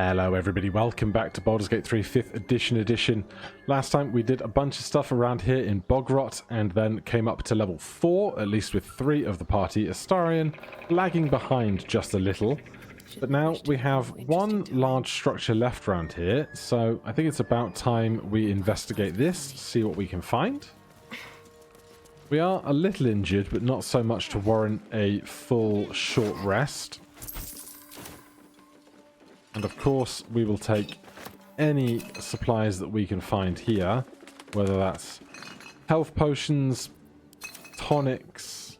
Hello everybody, welcome back to Baldur's Gate 3 5th edition. Last time we did a bunch of stuff around here in Bogrot and then came up to level 4, at least with 3 of the party. Astarion lagging behind just a little. But now we have one large structure left around here, so I think it's about time we investigate this, see what we can find. We are a little injured, but not so much to warrant a full short rest. And of course, we will take any supplies that we can find here, whether that's health potions, tonics.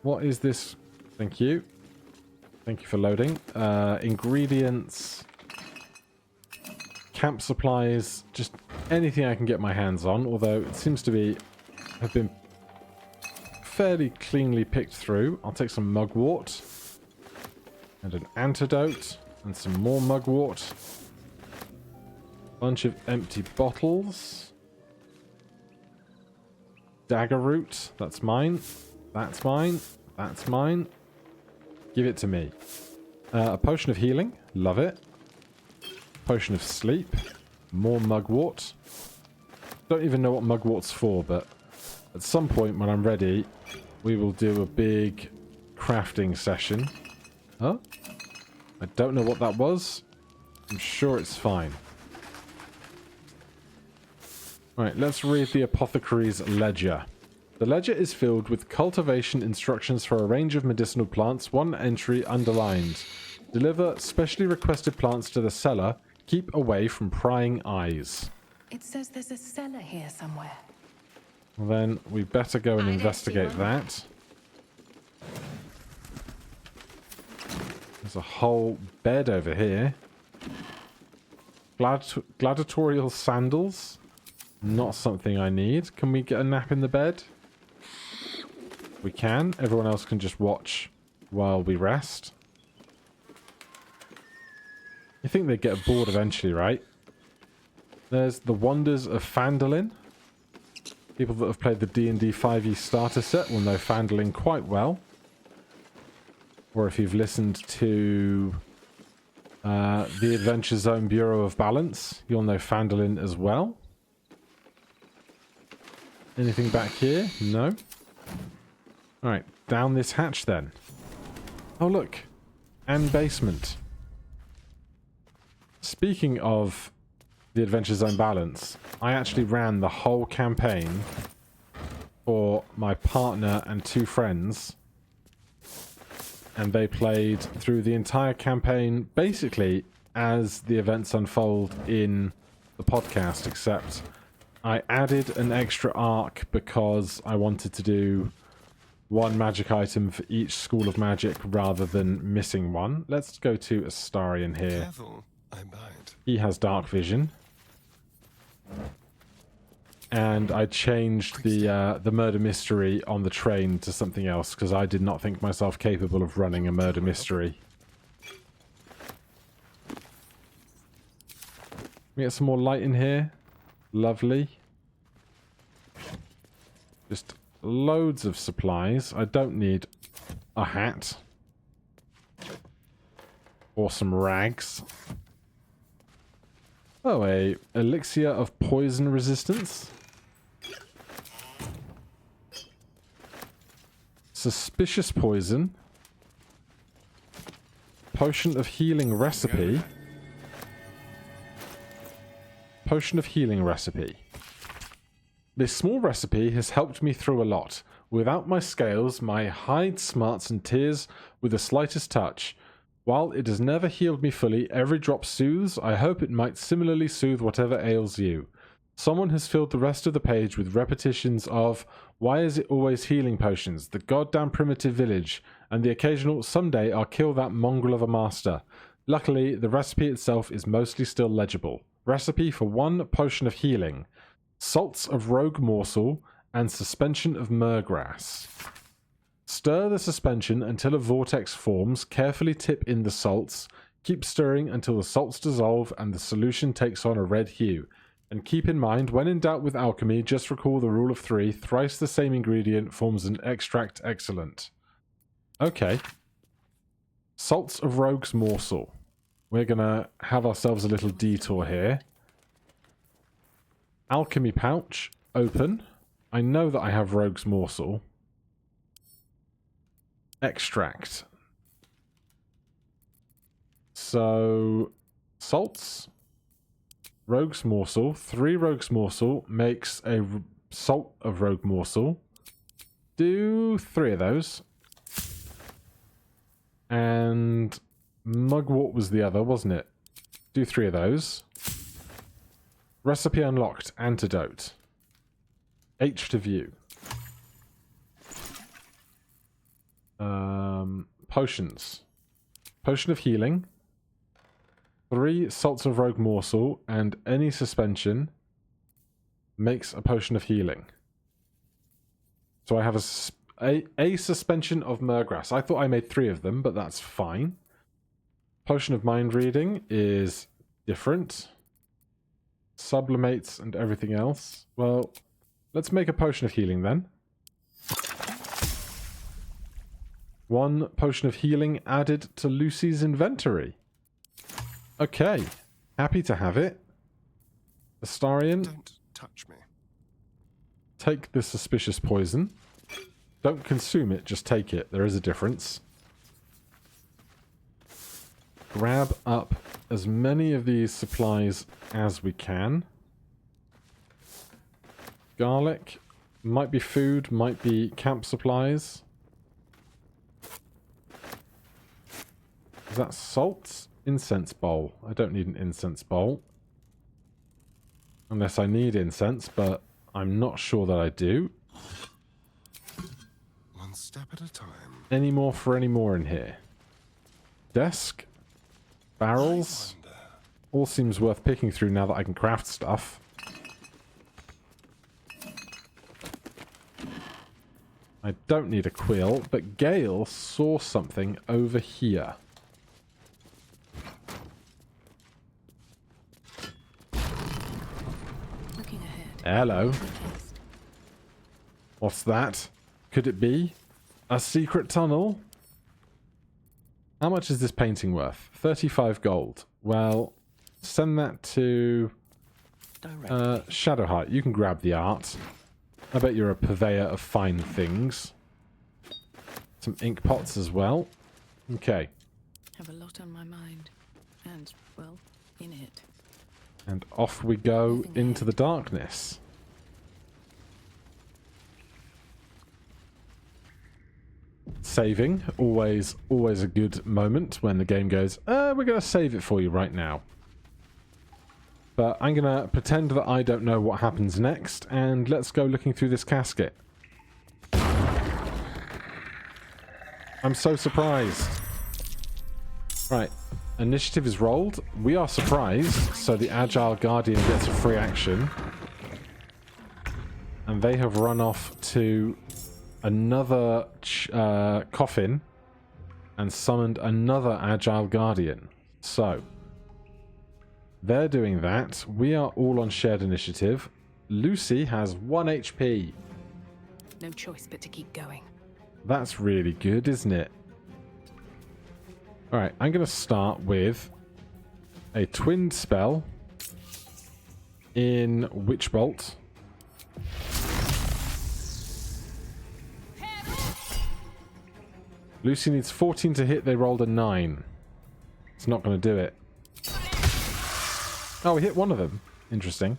What is this? Thank you. Thank you for loading. Ingredients, camp supplies, just anything I can get my hands on, although it seems to have been fairly cleanly picked through. I'll take some mugwort and an antidote. And some more mugwort. Bunch of empty bottles. Dagger root. That's mine. That's mine. That's mine. Give it to me. A potion of healing. Love it. Potion of sleep. More mugwort. Don't even know what mugwort's for, but at some point when I'm ready, we will do a big crafting session. Huh? I don't know what that was. I'm sure it's fine. Alright, let's read the apothecary's ledger. The ledger is filled with cultivation instructions for a range of medicinal plants, one entry underlined. Deliver specially requested plants to the cellar. Keep away from prying eyes. It says there's a cellar here somewhere. Well, then we better go and investigate that. There's a whole bed over here. Gladiatorial sandals. Not something I need. Can we get a nap in the bed? We can. Everyone else can just watch while we rest. You think they'd get bored eventually, right? There's the Wonders of Phandalin. People that have played the D&D 5e starter set will know Phandalin quite well. Or if you've listened to the Adventure Zone Bureau of Balance, you'll know Phandalin as well. Anything back here? No. Alright, down this hatch then. Oh look, and basement. Speaking of the Adventure Zone Balance, I actually ran the whole campaign for my partner and 2 friends. And they played through the entire campaign basically as the events unfold in the podcast, except I added an extra arc because I wanted to do one magic item for each school of magic rather than missing one. Let's go to Astarion here. Careful, I bite. He has dark vision. And I changed the murder mystery on the train to something else because I did not think myself capable of running a murder mystery. We get some more light in here. Lovely. Just loads of supplies. I don't need a hat. Or some rags. Oh, a elixir of poison resistance. Suspicious poison. Potion of healing recipe. Potion of healing recipe. This small recipe has helped me through a lot. Without my scales, my hide smarts and tears with the slightest touch. While it has never healed me fully, every drop soothes. I hope it might similarly soothe whatever ails you. Someone has filled the rest of the page with repetitions of, why is it always healing potions, the goddamn primitive village, and the occasional, someday I'll kill that mongrel of a master. Luckily, the recipe itself is mostly still legible. Recipe for 1 potion of healing, salts of rogue morsel, and suspension of myrgrass. Stir the suspension until a vortex forms, carefully tip in the salts, keep stirring until the salts dissolve and the solution takes on a red hue. And keep in mind, when in doubt with alchemy, just recall the rule of 3, thrice the same ingredient forms an extract excellent. Okay. Salts of Rogue's Morsel. we're going to have ourselves a little detour here. Alchemy pouch, open. I know that I have Rogue's Morsel. Extract. So, salts. Rogue's Morsel. 3 Rogue's Morsel makes a salt of Rogue Morsel. Do 3 of those. And mugwort was the other, wasn't it? Do 3 of those. Recipe unlocked. Antidote. H to view. Potions. Potion of healing. 3 salts of Rogue Morsel and any suspension makes a potion of healing. So I have a suspension of Murgrass. I thought I made 3 of them, but that's fine. Potion of mind reading is different. Sublimates and everything else. Well, let's make a potion of healing then. 1 potion of healing added to Lucy's inventory. Okay. Happy to have it. Astarion. Don't touch me. Take the suspicious poison. Don't consume it, just take it. There is a difference. Grab up as many of these supplies as we can. Garlic. Might be food, might be camp supplies. Is that salt? Incense bowl. I don't need an incense bowl. Unless I need incense, but I'm not sure that I do. One step at a time. Any more for any more in here? Desk. Barrels. All seems worth picking through now that I can craft stuff. I don't need a quill, but Gale saw something over here. Looking ahead. Hello. What's that? Could it be a secret tunnel? How much is this painting worth? 35 gold. Well, send that to Shadowheart. You can grab the art. I bet you're a purveyor of fine things. Some ink pots as well. Okay. Have a lot on my mind. And, well, in it. And off we go into the darkness. Saving. Always a good moment when the game goes, we're going to save it for you right now. But I'm going to pretend that I don't know what happens next, and let's go looking through this casket. I'm so surprised. Right. Initiative is rolled. We are surprised, so the Agile Guardian gets a free action. And they have run off to another coffin and summoned another Agile Guardian. So, they're doing that. We are all on shared initiative. Lucy has 1 HP. No choice but to keep going. That's really good, isn't it? Alright, I'm going to start with a twinned spell in Witch Bolt. Lucy needs 14 to hit. They rolled a 9. It's not going to do it. Oh, we hit one of them. Interesting.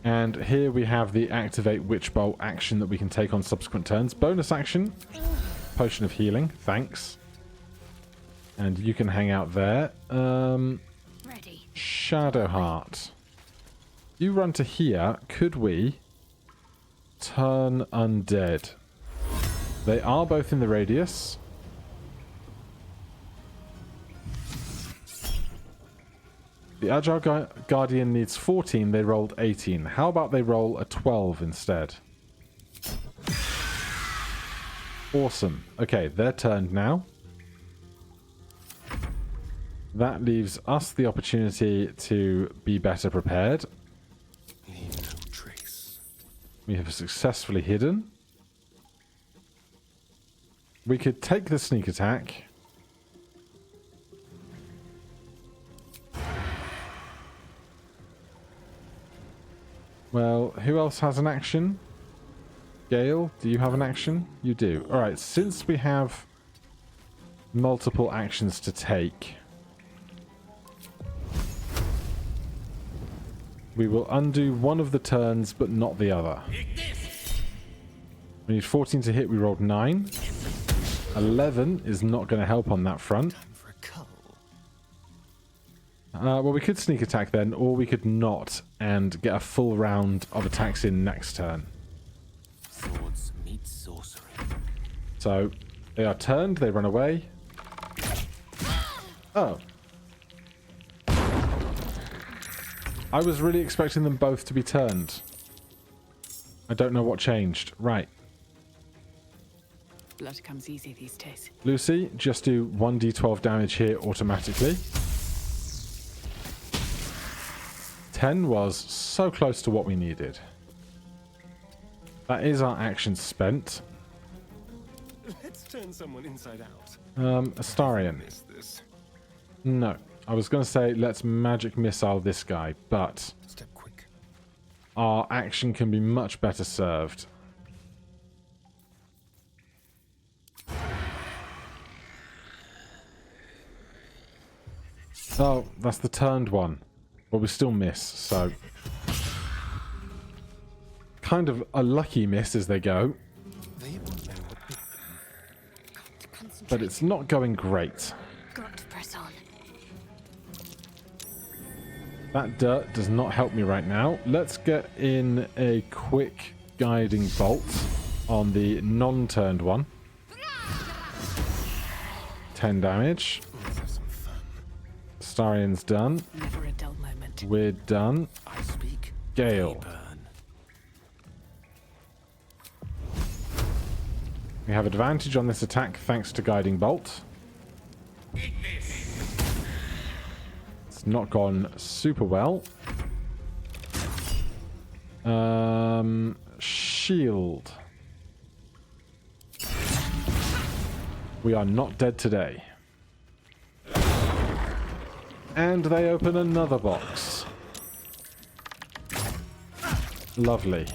And here we have the activate Witch Bolt action that we can take on subsequent turns. Bonus action. Potion of healing. Thanks. And you can hang out there. Ready. Shadowheart. You run to here. Could we turn undead? They are both in the radius. The Agile Guardian needs 14. They rolled 18. How about they roll a 12 instead? Awesome. Okay, they're turned now. That leaves us the opportunity to be better prepared. Leave no trace. We have successfully hidden. We could take the sneak attack. Well, who else has an action? Gale, do you have an action? You do. Alright, since we have multiple actions to take, we will undo one of the turns, but not the other. We need 14 to hit, we rolled 9. 11 is not going to help on that front. Time for a cull. Well, we could sneak attack then, or we could not and get a full round of attacks in next turn. Swords meet sorcery. So, they are turned, they run away. Oh. I was really expecting them both to be turned. I don't know what changed. Right. Blood comes easy these days. Lucy, just do 1d12 damage here automatically. 10 was so close to what we needed. That is our action spent. Let's turn someone inside out. Astarion. Miss this. No. I was going to say let's magic missile this guy, but Step quick. our action can be much better served. Oh, that's the turned one. But we still miss, so... kind of a lucky miss as they go. They won't know what bit them. But it's not going great. Got to press on. That dirt does not help me right now. Let's get in a quick guiding bolt on the non-turned one. 10 damage. Let's have some fun. Starion's done. Never a dull moment. We're done. I speak. Gale. They burn. We have advantage on this attack thanks to guiding bolt. It's not gone super well. Shield. We are not dead today. And they open another box. Lovely.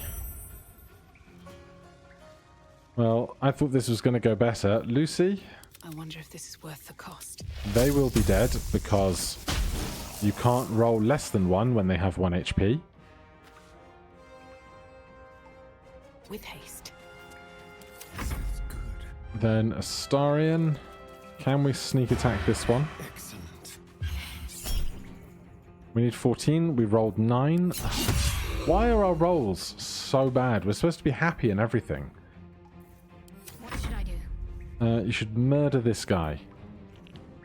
Well, I thought this was going to go better. Lucy, I wonder if this is worth the cost. they will be dead because you can't roll less than 1 when they have 1 HP. With haste. This is good. Then Astarion. Can we sneak attack this one? Excellent. We need 14. We rolled 9. Why are our rolls so bad? We're supposed to be happy and everything. What should I do? You should murder this guy.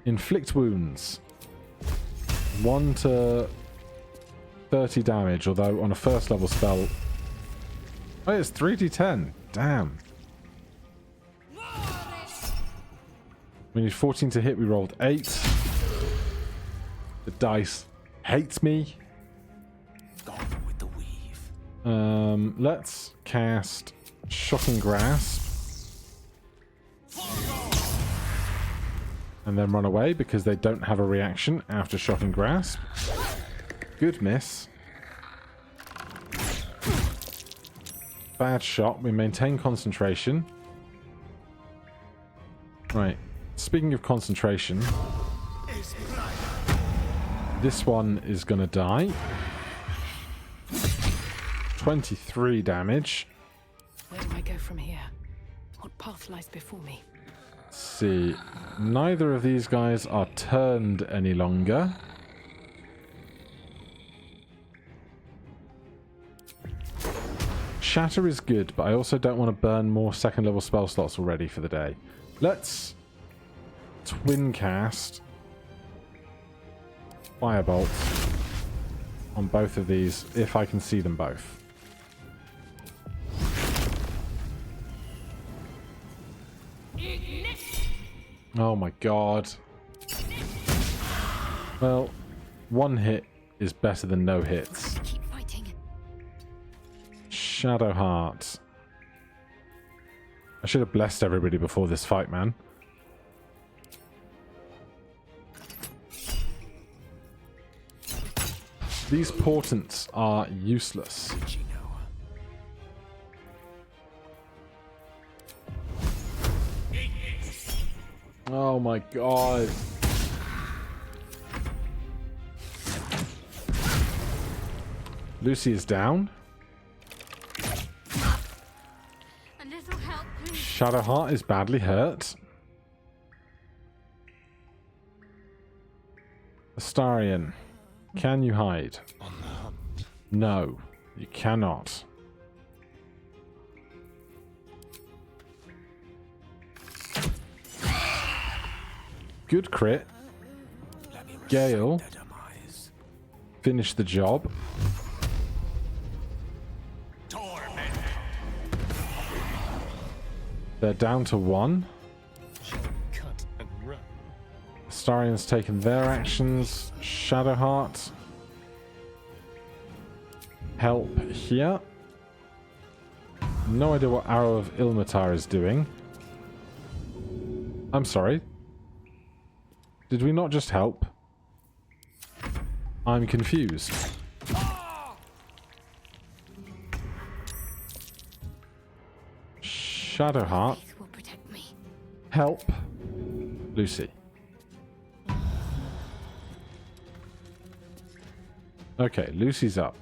Inflict wounds. 1 to 30 damage, although on a first level spell... Oh, it's 3d10. Damn. We need 14 to hit. We rolled 8. The dice hates me. Gone with the weave. Let's cast Shocking Grasp. And then run away because they don't have a reaction after Shocking Grasp. Good miss. Bad shot. We maintain concentration. Right. Speaking of concentration, this one is going to die. 23 damage. Where do I go from here? What path lies before me? Let's see. Neither of these guys are turned any longer. Shatter is good, but I also don't want to burn more second level spell slots already for the day. Let's twin cast Firebolt on both of these if I can see them both. Oh my god. Well, 1 hit is better than no hits. Keep fighting. Shadow Heart. I should have blessed everybody before this fight, man. These portents are useless. Did you know? Oh my god. Lucy is down. A little help, please. Shadowheart is badly hurt. Astarion, can you hide? On the hunt. No, you cannot. Good crit. Let me respect Gale, their demise. finish the job. Torment. They're down to 1. Shall we cut and run? Astarion's taken their actions. Shadowheart. Help here. No idea what Arrow of Ilmatar is doing. I'm sorry. Did we not just help? I'm confused. Shadowheart, Faith will protect me. help Lucy. Okay, Lucy's up.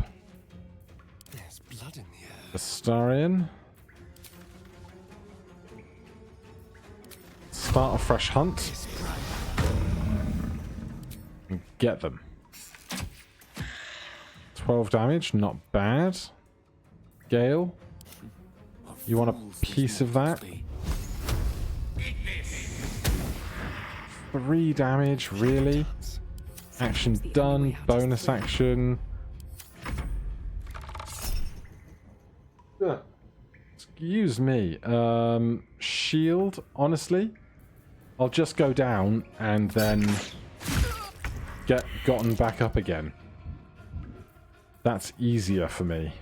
There's blood in the air. Astarion. Start a fresh hunt. This bright And get them. 12 damage, not bad. Gale, you want a fools piece these of that? mortals be. 3 damage, really? Action done, bonus action. Excuse me. Shield, honestly. I'll just go down and then get gotten back up again. That's easier for me.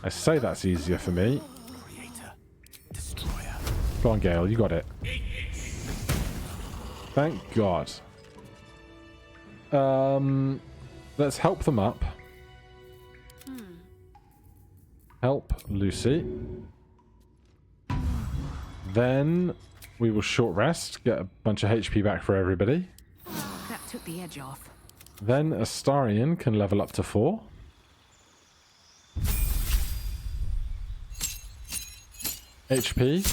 I say that's easier for me. Creator. Destroyer. Go on, Gale, you got it. Thank God. Let's help them up. Help Lucy. Then we will short rest, get a bunch of HP back for everybody. That took the edge off. Then Astarion can level up to 4. HP.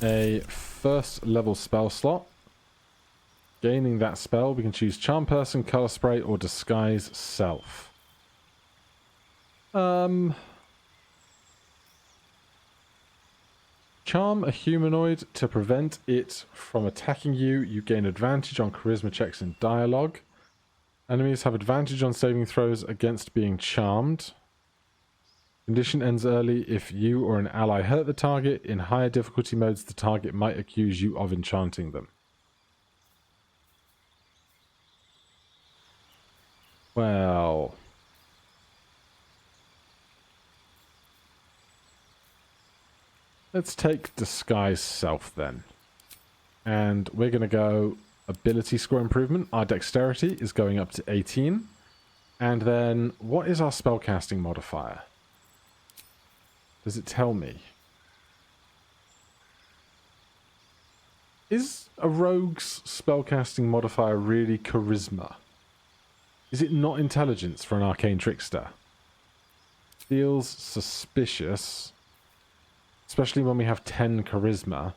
A first level spell slot. Gaining that spell, we can choose Charm Person, Color Spray, or Disguise Self. Charm a humanoid to prevent it from attacking you. You gain advantage on charisma checks and dialogue. Enemies have advantage on saving throws against being charmed. Condition ends early if you or an ally hurt the target. In higher difficulty modes, the target might accuse you of enchanting them. Well... let's take Disguise Self then. And we're going to go ability score improvement. Our dexterity is going up to 18. And then what is our spellcasting modifier? Does it tell me? Is a rogue's spellcasting modifier really charisma? Is it not intelligence for an arcane trickster? Feels suspicious. Especially when we have 10 charisma.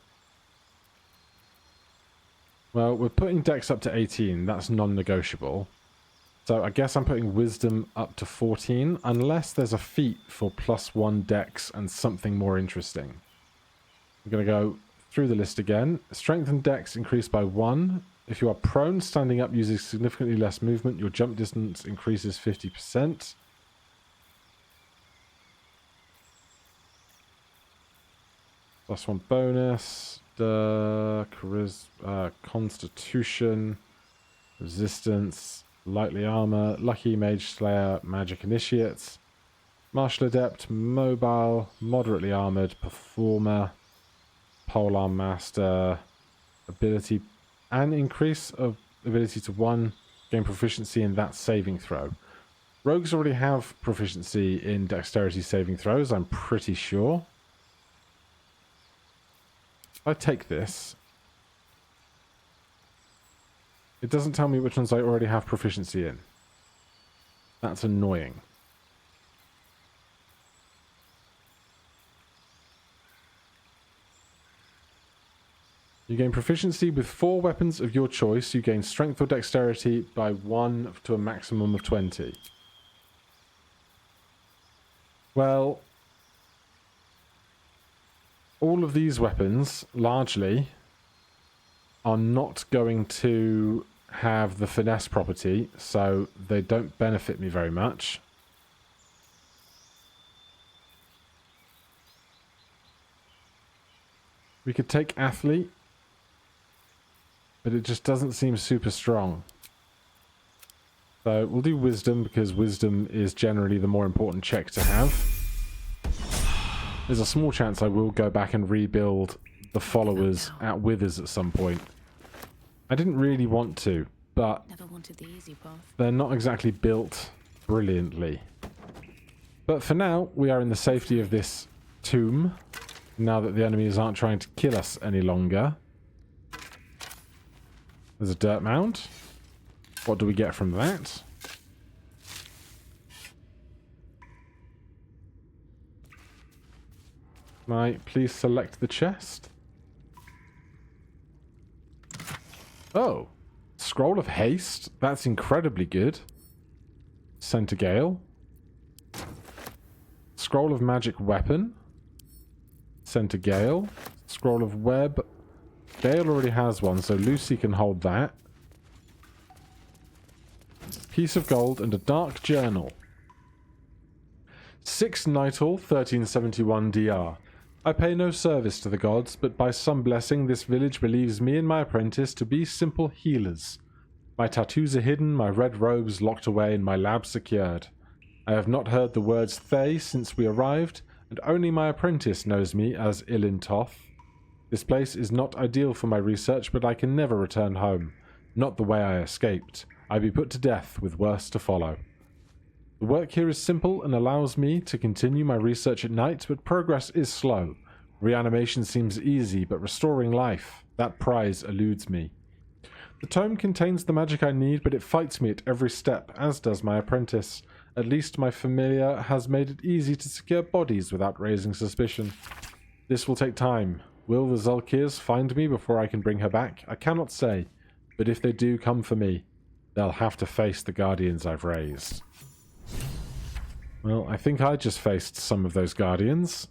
Well, we're putting dex up to 18. That's non-negotiable. So I guess I'm putting wisdom up to 14. Unless there's a feat for +1 dex and something more interesting. I'm going to go through the list again. Strength and dex increased by 1. If you are prone, standing up using significantly less movement, your jump distance increases 50%. +1 bonus. Constitution. Resistance. Lightly armor. Lucky Mage Slayer. Magic Initiates. Martial Adept. Mobile. Moderately armored. Performer. Polearm Master. ability and increase of ability to 1, gain proficiency in that saving throw. Rogues already have proficiency in dexterity saving throws, I'm pretty sure. If I take this, it doesn't tell me which ones I already have proficiency in. That's annoying. You gain proficiency with 4 weapons of your choice. You gain strength or dexterity by 1 to a maximum of 20. Well, all of these weapons, largely, are not going to have the finesse property, so they don't benefit me very much. We could take athlete, but it just doesn't seem super strong. So we'll do wisdom, because wisdom is generally the more important check to have. There's a small chance I will go back and rebuild the followers at Withers at some point. I didn't really want to, but Never wanted the easy path. they're not exactly built brilliantly. But for now, we are in the safety of this tomb, now that the enemies aren't trying to kill us any longer. There's a dirt mound. What do we get from that? Can I please select the chest? Oh, Scroll of Haste. That's incredibly good. Send to Gale. Scroll of Magic Weapon. Send to Gale. Scroll of Web. Gale already has one, so Lucy can hold that. Piece of gold and a dark journal. 6 Nightal, 1371 DR. I pay no service to the gods, but by some blessing this village believes me and my apprentice to be simple healers. My tattoos are hidden, my red robes locked away, and my lab secured. I have not heard the words Thay since we arrived, and only my apprentice knows me as Ilintoth. This place is not ideal for my research, but I can never return home. Not the way I escaped. I be put to death, with worse to follow. The work here is simple and allows me to continue my research at night, but progress is slow. Reanimation seems easy, but restoring life, that prize eludes me. The tome contains the magic I need, but it fights me at every step, as does my apprentice. At least my familiar has made it easy to secure bodies without raising suspicion. This will take time. Will the Zulkirs find me before I can bring her back? I cannot say, but if they do come for me, they'll have to face the guardians I've raised. Well, I think I just faced some of those guardians.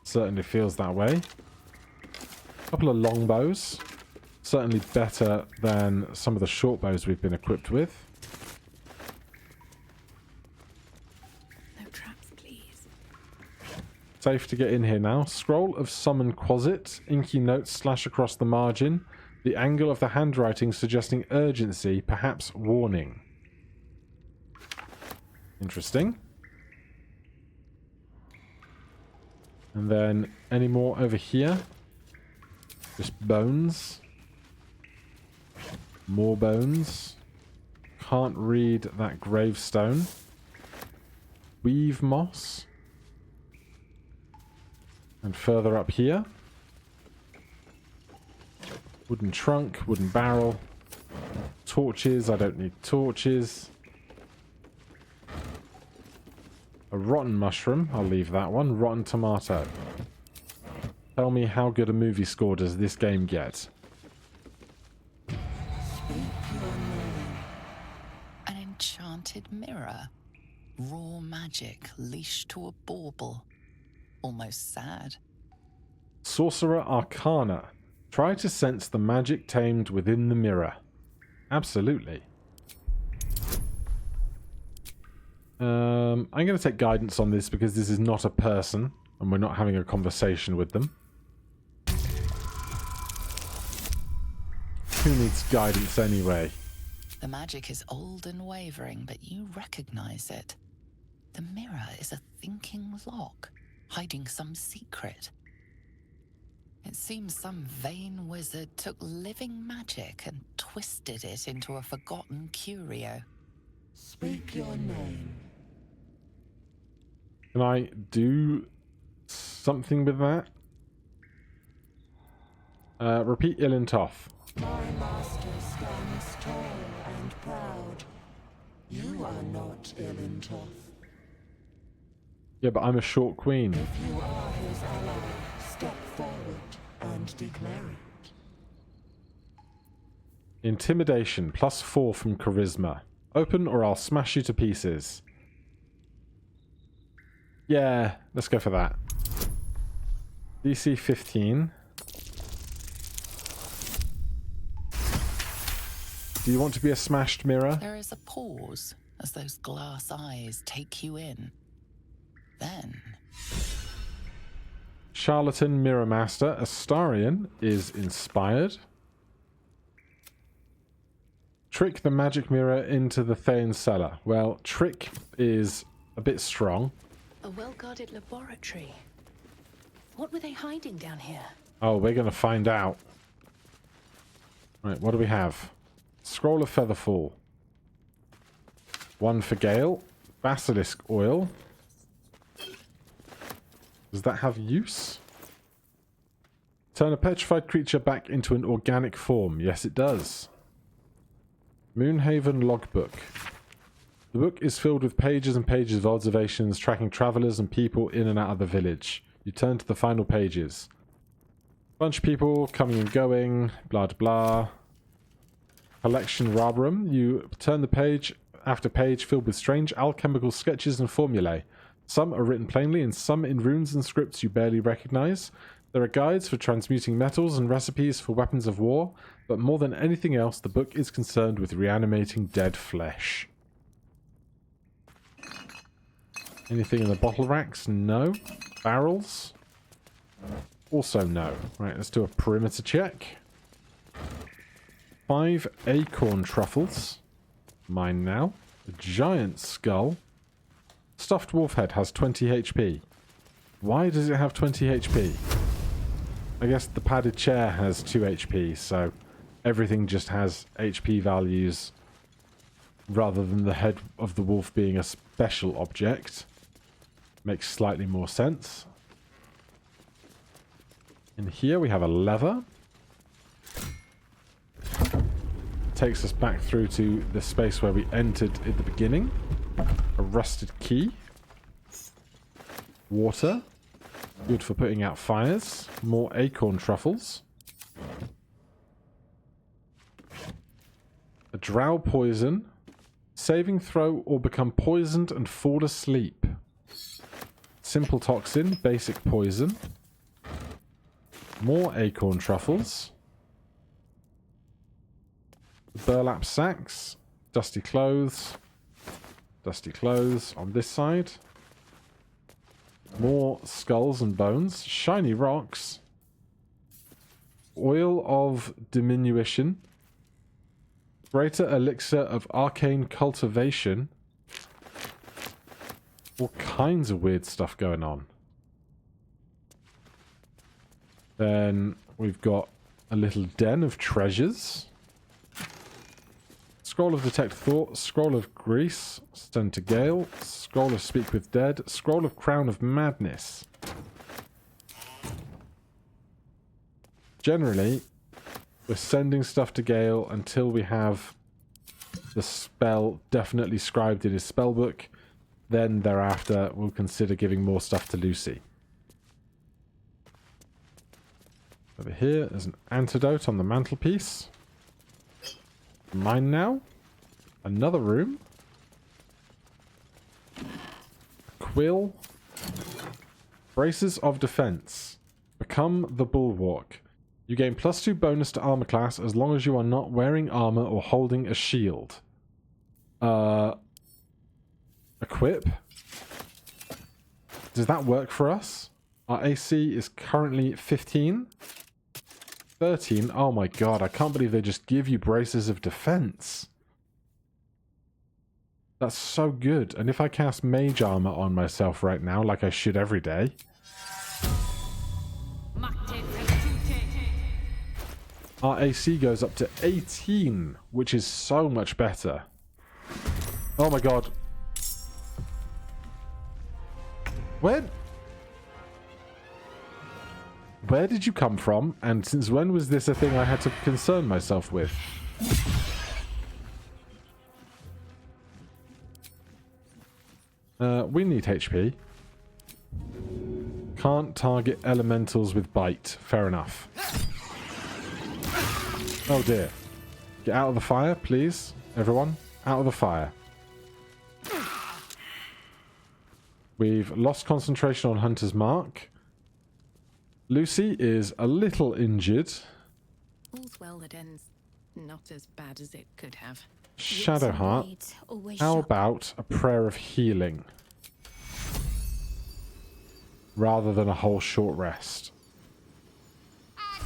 Certainly feels that way. A couple of longbows. Certainly better than some of the short bows we've been equipped with. No traps, please. Safe to get in here now. Scroll of Summon Quasit. Inky notes slash across the margin. The angle of the handwriting suggesting urgency, perhaps warning. Interesting. And then any more over here? Just bones. More bones. Can't read that gravestone. Weave moss. And further up here. Wooden trunk, wooden barrel. Torches, I don't need torches. A rotten mushroom, I'll leave that one. Rotten tomato. Tell me how good a movie score does this game get? An enchanted mirror. Raw magic leashed to a bauble. Almost sad. Sorcerer Arcana. Try to sense the magic tamed within the mirror. Absolutely. I'm going to take guidance on this because this is not a person and we're not having a conversation with them. Who needs guidance anyway? The magic is old and wavering, but you recognize it. The mirror is a thinking lock, hiding some secret. It's Seems some vain wizard took living magic and twisted it into a forgotten curio. Speak your name. Can I do something with that? Repeat Ilintoth. My master stands tall and proud. You are not Ilintoth. Yeah, but I'm a short queen. If you are his ally, step forward and declare it. Intimidation, +4 from charisma. Open or I'll smash you to pieces. Yeah, let's go for that. DC 15. Do you want to be a smashed mirror? There is a pause as those glass eyes take you in. Then, Charlatan Mirror Master Astarion is inspired. Trick the magic mirror into the Thayan cellar. Well, trick is a bit strong. A well-guarded laboratory. What were they hiding down here? Oh, we're going to find out. Right, what do we have? Scroll of Featherfall. 1 for Gale. Basilisk Oil. Does that have use? Turn a petrified creature back into an organic form. Yes, it does. Moonhaven Logbook. The book is filled with pages and pages of observations tracking travelers and people in and out of the village. You turn to the final pages. Bunch of people coming and going, blah blah. Collection Rabarum. You turn the page after page filled with strange alchemical sketches and formulae. Some are written plainly and some in runes and scripts you barely recognize. There are guides for transmuting metals and recipes for weapons of war, but more than anything else, the book is concerned with reanimating dead flesh. Anything in the bottle racks? No. Barrels? Also no. Right, let's do a perimeter check. 5 acorn truffles. Mine now. A giant skull. Stuffed wolf head has 20 HP. Why does it have 20 HP? I guess the padded chair has 2 HP, so everything just has HP values rather than the head of the wolf being a special object. Makes slightly more sense. In here we have a lever. Takes us back through to the space where we entered at the beginning. A rusted key. Water. Good for putting out fires. More acorn truffles. A drow poison. Saving throw or become poisoned and fall asleep. Simple toxin. Basic poison. More acorn truffles. Burlap sacks. Dusty clothes. Dusty clothes on this side. More skulls and bones. Shiny rocks. Oil of diminution. Greater elixir of arcane cultivation. All kinds of weird stuff going on. Then we've got a little den of treasures. Scroll of Detect Thought, Scroll of Grease, Send to Gale, Scroll of Speak with Dead, Scroll of Crown of Madness. Generally, we're sending stuff to Gale until we have the spell definitely scribed in his spellbook. Then thereafter, we'll consider giving more stuff to Lucy. Over here, there's an antidote on the mantelpiece. Mine now. Another room. A quill. Braces of defense. Become the bulwark. You gain +2 bonus to armor class as long as you are not wearing armor or holding a shield. Equip. Does that work for us? Our AC is currently 15. 13. Oh my god, I can't believe they just give you braces of defense. That's so good. And if I cast mage armor on myself right now, like I should every day. our AC goes up to 18, which is so much better. Oh my god. Where did you come from? And since when was this a thing I had to concern myself with? We need HP. Can't target elementals with bite. Fair enough. Oh dear. Get out of the fire, please. Everyone, out of the fire. We've lost concentration on Hunter's Mark. Lucy is a little injured. All's well that ends not as bad as it could have. Shadowheart, how about a prayer of healing? Rather than a whole short rest. It's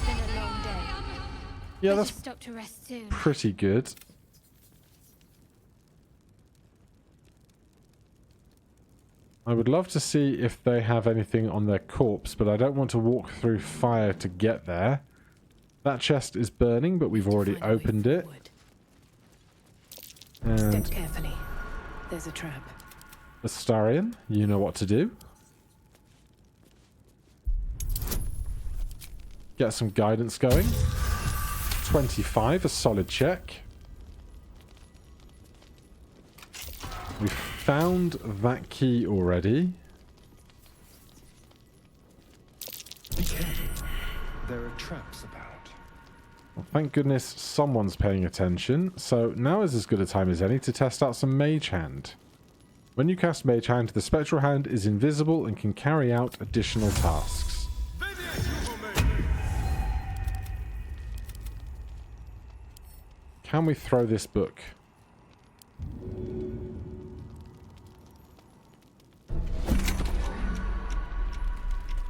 been a long day. Yeah, I that's just stop to rest soon. pretty good. I would love to see if they have anything on their corpse, but I don't want to walk through fire to get there. That chest is burning, but we've already opened it. Step And carefully. There's a trap. Astarion, you know what to do. Get some guidance going. 25, a solid check. We've found that key already. Be careful. There are traps about. Well, thank goodness someone's paying attention. So now is as good a time as any to test out some Mage Hand. When you cast Mage Hand, the Spectral Hand is invisible and can carry out additional tasks. Can we throw this book?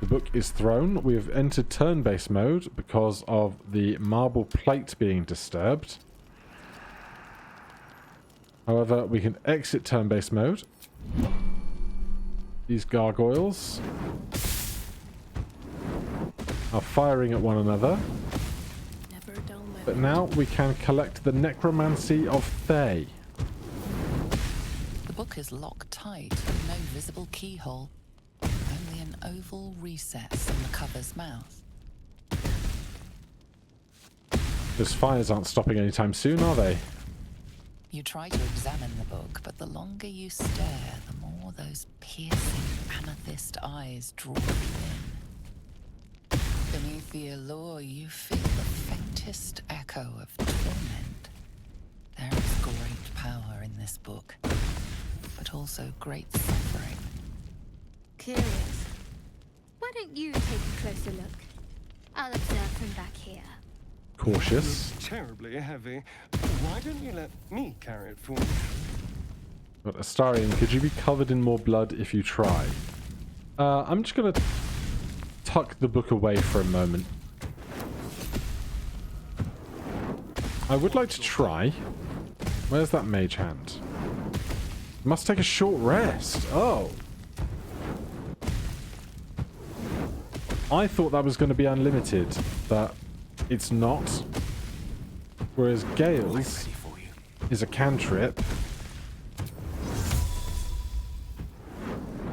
The book is thrown. We have entered turn-based mode because of the marble plate being disturbed. However, we can exit turn-based mode. These gargoyles are firing at one another. Never a dull moment. But now we can collect the necromancy of Thay. The book is locked tight, no visible keyhole. Only an oval recess in the cover's mouth. Those fires aren't stopping anytime soon, are they? You try to examine the book, but the longer you stare, the more those piercing amethyst eyes draw you in. Beneath the allure, you feel the faintest echo of torment. There is great power in this book, but also great suffering. Curious. Why don't you take a closer look? I'll observe from back here. Cautious. It's terribly heavy. Why don't you let me carry it for you? But Astarion, could you be covered in more blood if you try? I'm just going to tuck the book away for a moment. I would like to try. Where's that Mage Hand? Must take a short rest. Oh. I thought that was going to be unlimited, but it's not. Whereas Gale's is a cantrip.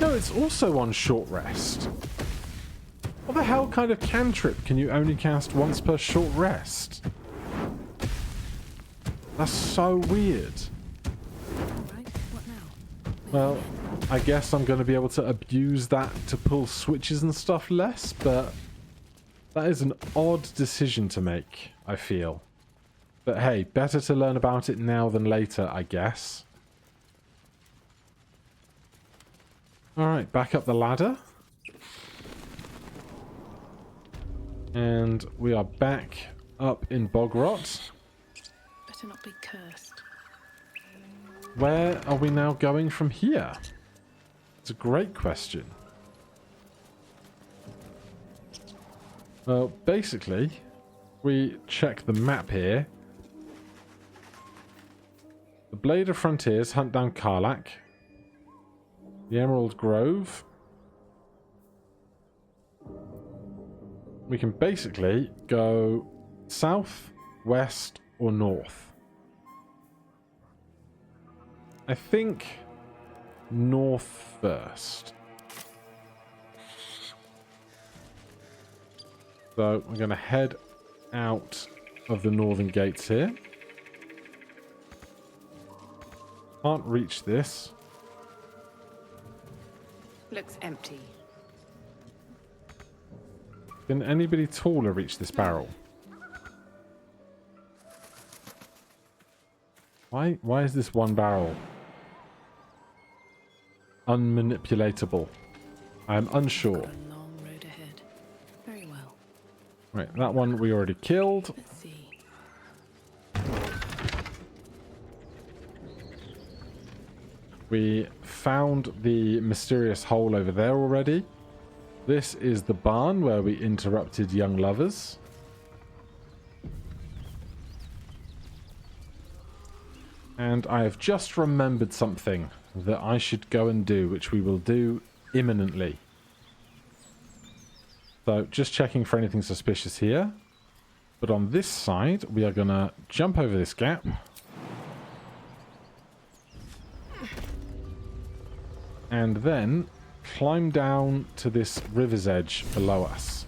No, it's also on short rest. What the hell kind of cantrip can you only cast once per short rest? That's so weird. Right, what now? Well, I guess I'm going to be able to abuse that to pull switches and stuff less, but that is an odd decision to make, I feel. But hey, better to learn about it now than later, I guess. Alright, back up the ladder. And we are back up in Bogrot. Better not be cursed. Where are we now going from here? It's a great question. Well, basically, we check the map here. The Blade of Frontiers hunt down Karlach. The Emerald Grove. We can basically go south, west, or north? I think north first. So we're going to head out of the northern gates here. Can't reach this. Looks empty. Can anybody taller reach this barrel? Why is this one barrel unmanipulatable? I am unsure. Got a long road ahead. Very well. Right, that one we already killed. Let's see. We found the mysterious hole over there already. This is the barn where we interrupted young lovers. And I have just remembered something that I should go and do, which we will do imminently. So just checking for anything suspicious here. But on this side, we are going to jump over this gap. And then climb down to this river's edge below us.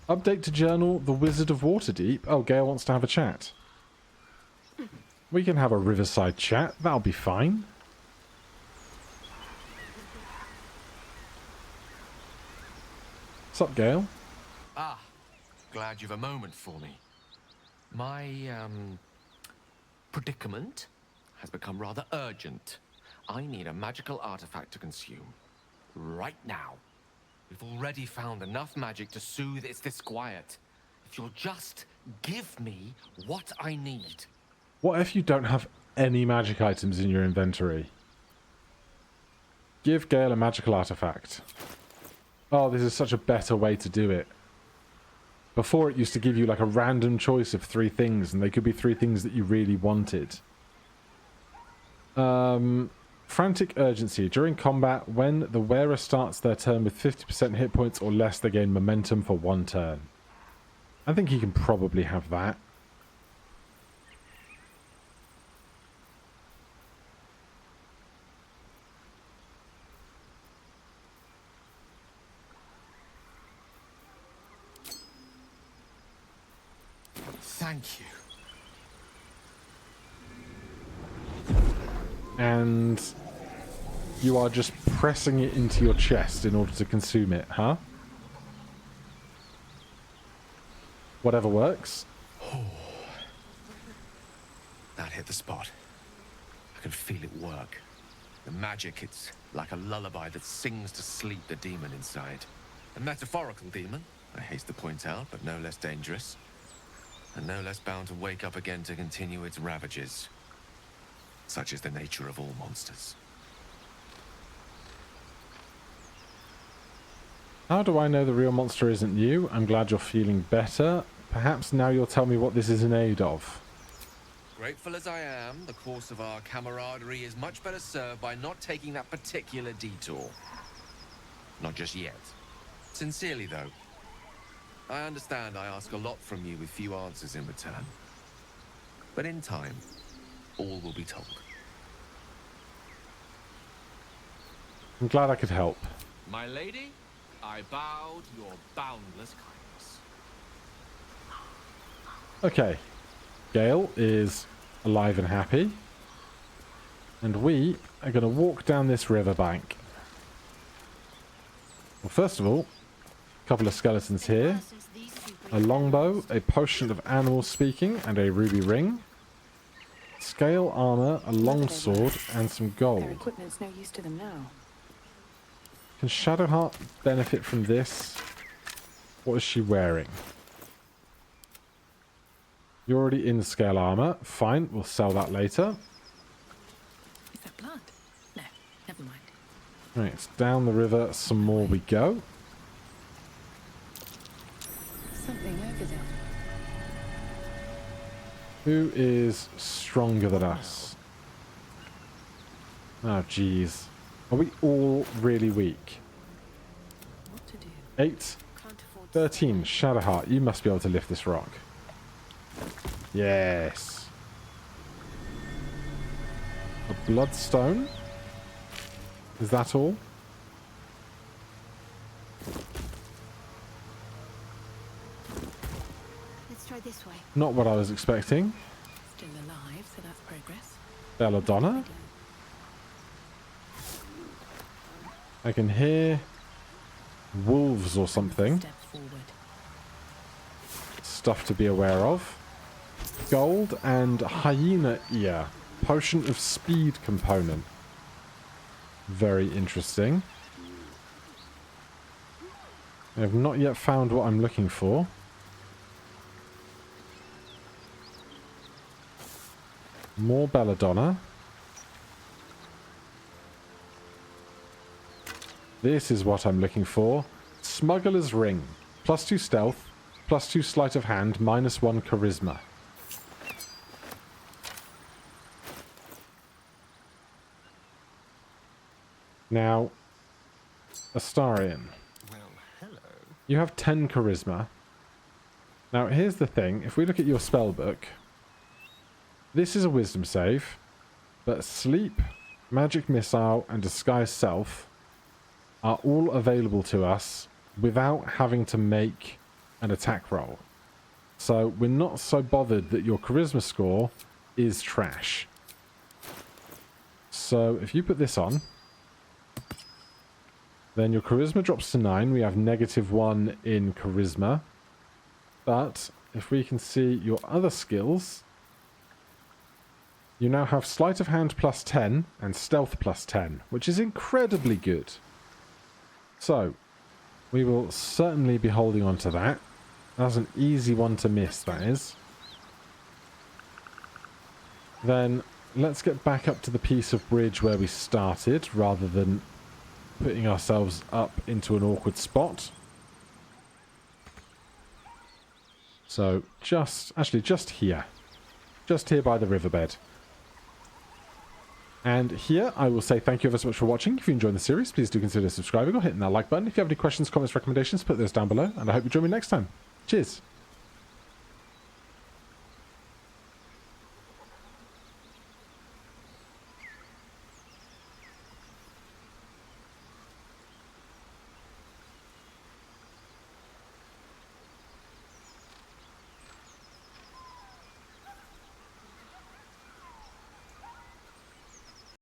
Update to journal, the Wizard of Waterdeep. Oh, Gale wants to have a chat. We can have a riverside chat. That'll be fine. What's up, Gale? Ah, glad you've a moment for me. My, predicament has become rather urgent. I need a magical artifact to consume. Right now. We've already found enough magic to soothe its disquiet. If you'll just give me what I need. What if you don't have any magic items in your inventory? Give Gale a magical artifact. Oh, this is such a better way to do it. Before it used to give you like a random choice of 3 things, and they could be 3 things that you really wanted. Frantic urgency. During combat, when the wearer starts their turn with 50% hit points or less, they gain momentum for 1 turn. I think he can probably have that. Thank you. And you are just pressing it into your chest in order to consume it, huh? Whatever works. That hit the spot. I can feel it work. The magic, it's like a lullaby that sings to sleep the demon inside. A metaphorical demon, I haste to point out, but no less dangerous. And no less bound to wake up again to continue its ravages. Such is the nature of all monsters. How do I know the real monster isn't you? I'm glad you're feeling better. Perhaps now you'll tell me what this is in aid of. Grateful as I am, the course of our camaraderie is much better served by not taking that particular detour. Not just yet. Sincerely, though. I understand I ask a lot from you with few answers in return. But in time, all will be told. I'm glad I could help. My lady, I bow to your boundless kindness. Okay. Gale is alive and happy. And we are going to walk down this riverbank. Well, first of all, a couple of skeletons here. A longbow, a potion of animal speaking, and a ruby ring. Scale armor, a longsword, and some Their gold. equipment's no use to them now. Can Shadowheart benefit from this? What is she wearing? You're already in scale armor. Fine, we'll sell that later. Is that blood? No, never mind. Right, down the river some more we go. Something over there. Who is stronger than us? Oh, jeez. Are we all really weak? What to do? 8, Can't afford 13. Shadowheart, you must be able to lift this rock. Yes. A bloodstone. Is that all? Let's try this way. Not what I was expecting. Still alive, so that's progress. Belladonna. I can hear wolves or something. Step forward. Stuff to be aware of. Gold and hyena ear. Potion of speed component. Very interesting. I have not yet found what I'm looking for. More belladonna. This is what I'm looking for. Smuggler's ring. +2 stealth, +2 sleight of hand, -1 charisma. Now, Astarion. Well, hello. You have 10 charisma. Now, here's the thing. If we look at your spell book, this is a wisdom save, but sleep, magic missile, and disguise self are all available to us without having to make an attack roll. So we're not so bothered that your charisma score is trash. So if you put this on, then your charisma drops to 9. We have -1 in charisma. But if we can see your other skills, you now have sleight of hand +10 and stealth +10, which is incredibly good. So, we will certainly be holding on to that. That's an easy one to miss, that is. Then, let's get back up to the piece of bridge where we started, rather than putting ourselves up into an awkward spot. So, just here. Just here by the riverbed. And here, I will say thank you ever so much for watching. If you enjoyed the series, please do consider subscribing or hitting that like button. If you have any questions, comments, recommendations, put those down below. And I hope you join me next time. Cheers.